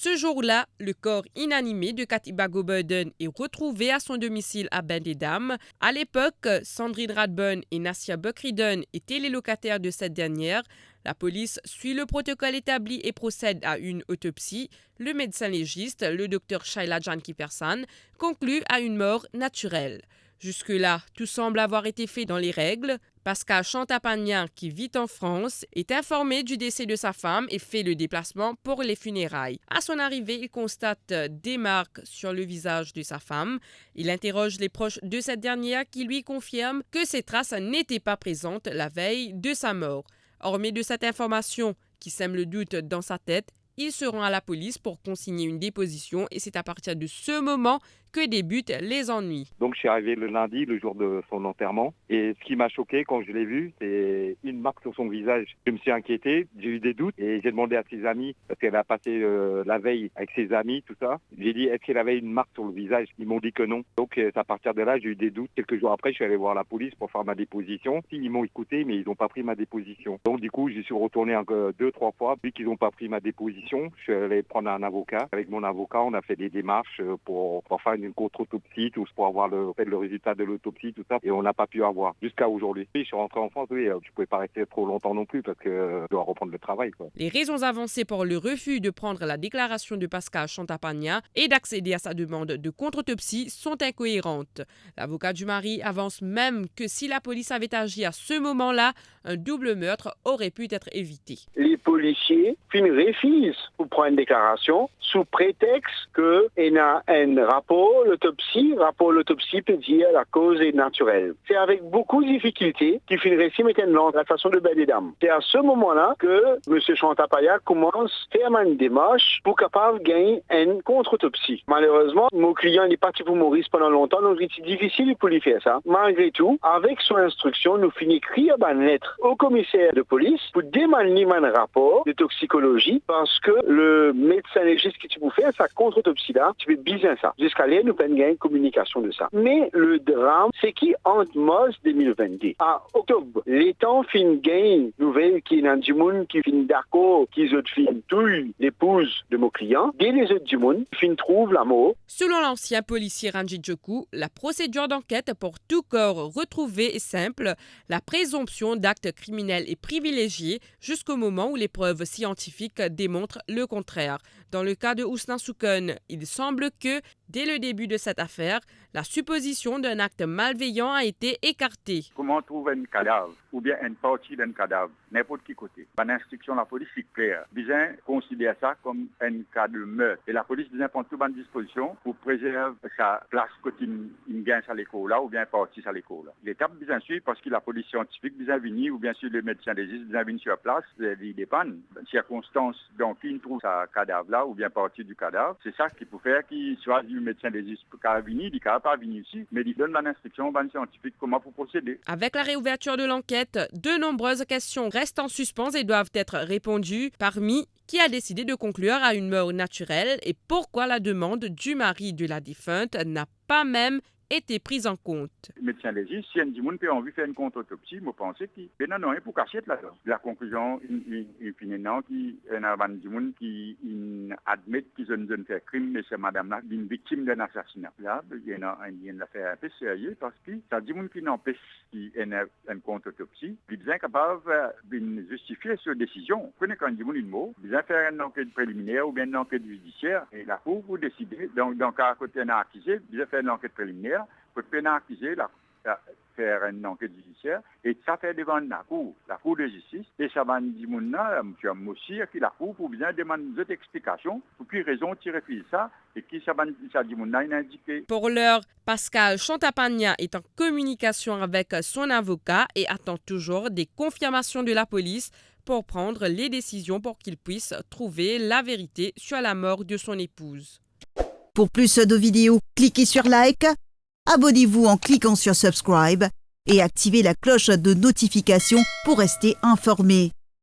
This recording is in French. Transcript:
Ce jour-là, le corps inanimé de Katiba Gobeden est retrouvé à son domicile à Bendedam. À l'époque, Sandrine Radburn et Nassia Bukriden étaient les locataires de cette dernière. La police suit le protocole établi et procède à une autopsie. Le médecin légiste, le docteur Shaila Janki-Persan, conclut à une mort naturelle. Jusque-là, tout semble avoir été fait dans les règles. Pascal Chantapania, qui vit en France, est informé du décès de sa femme et fait le déplacement pour les funérailles. À son arrivée, il constate des marques sur le visage de sa femme. Il interroge les proches de cette dernière qui lui confirment que ces traces n'étaient pas présentes la veille de sa mort. Hormis de cette information qui sème le doute dans sa tête, ils se rend à la police pour consigner une déposition et c'est à partir de ce moment que débutent les ennuis. Donc je suis arrivé le lundi, le jour de son enterrement. Et ce qui m'a choqué quand je l'ai vu, c'est une marque sur son visage. Je me suis inquiété, j'ai eu des doutes et j'ai demandé à ses amis, parce qu'elle a passé la veille avec ses amis, tout ça. J'ai dit, est-ce qu'elle avait une marque sur le visage? Ils m'ont dit que non. Donc c'est à partir de là, j'ai eu des doutes. Quelques jours après, je suis allé voir la police pour faire ma déposition. Ils m'ont écouté, mais ils n'ont pas pris ma déposition. Donc du coup, j'y suis retourné 2-3 fois. Vu qu'ils n'ont pas pris ma déposition, je suis allé prendre un avocat. Avec mon avocat, on a fait des démarches pour faire une contre-autopsie, tout pour avoir le résultat de l'autopsie, tout ça, et on n'a pas pu avoir jusqu'à aujourd'hui. Je suis rentré en France, oui, je ne pouvais pas rester trop longtemps non plus parce que je dois reprendre le travail, quoi. Les raisons avancées pour le refus de prendre la déclaration de Pascal Chantapania et d'accéder à sa demande de contre-autopsie sont incohérentes. L'avocat du mari avance même que si la police avait agi à ce moment-là, un double meurtre aurait pu être évité. Les policiers refusent pour prendre une déclaration sous prétexte qu'il y a un rapport l'autopsie peut dire la cause est naturelle. C'est avec beaucoup de difficultés qu'il finit maintenant la façon de Bendedam. C'est à ce moment-là que M. Chantapania commence à faire une démarche pour capable gagner une contre-autopsie. Malheureusement, mon client est parti pour Maurice pendant longtemps, donc c'est difficile pour lui faire ça. Malgré tout, avec son instruction, nous finissons écrire une lettre au commissaire de police pour demander un rapport de toxicologie parce que le médecin légiste qui tu peux faire sa contre-autopsie-là, tu peux bien ça. Jusqu'à là, nous pouvons gagner une communication de ça. Mais le drame, c'est qu'entre mars 2022 à octobre, les temps fin gain nouvelle qui est du monde qui fin d'accord, qui autres fin touille l'épouse de mon client, dès les autres du monde, fin trouve la mort. Selon l'ancien policier Ranjit Joku, la procédure d'enquête pour tout corps retrouvé est simple. La présomption d'acte criminel est privilégiée jusqu'au moment où les preuves scientifiques démontrent le contraire. Dans le cas de Ousna Souken, il semble que, dès le début de cette affaire, la supposition d'un acte malveillant a été écartée. Comment on trouve un cadavre ou bien une partie d'un cadavre, n'importe qui côté. Par l'instruction de la police, c'est clair. Bien considère ça comme un cas de meurtre. Et la police bien prend toute bonne disposition pour préserver sa place quand il gagne à l'école là ou bien partie à l'école. L'étape bien sûr parce que la police scientifique bien venue ou bien sûr le médecin légiste bien venu sur place, il dépend circonstances donc il trouve sa cadavre là ou bien partie du cadavre. C'est ça qui peut faire qu'il soit du médecin légiste pour venir, il ne pas venir ici, mais il donne l'instruction aux scientifique comment pour procéder. Avec la réouverture de l'enquête, de nombreuses questions restent en suspens et doivent être répondues. Parmi qui a décidé de conclure à une mort naturelle et pourquoi la demande du mari de la défunte n'a pas même été prise en compte. Le médecin légiste, si un monde peut envie de faire une contre-autopsie, je pense qu'il y a non pour cacher là-dedans. La conclusion, il finit non, qu'il y a un monde qui admet qu'ils ont fait crime, mais c'est madame là, une victime d'un assassinat. Là, il y a une affaire un peu sérieuse parce que ça dit monde qui n'empêche qu'il y ait une contre-autopsie, il est bien capable de justifier cette décision. Prenez quand il dit une mot, bien faire une enquête préliminaire ou bien une enquête judiciaire et la cour vous décidez. Donc, à côté d'un accusé, bien faire une enquête préliminaire. Pour pénaliser faire une enquête judiciaire et ça fait devant la cour de justice et ça va dire M. Mossir qui la cour pour bien demander d'autres explications pour quelle raison tu refuses ça et qui ça dit indiqué. Pour l'heure, Pascal Chantapania est en communication avec son avocat et attend toujours des confirmations de la police pour prendre les décisions pour qu'il puisse trouver la vérité sur la mort de son épouse. Pour plus de vidéos, cliquez sur like. Abonnez-vous en cliquant sur subscribe et activez la cloche de notification pour rester informé.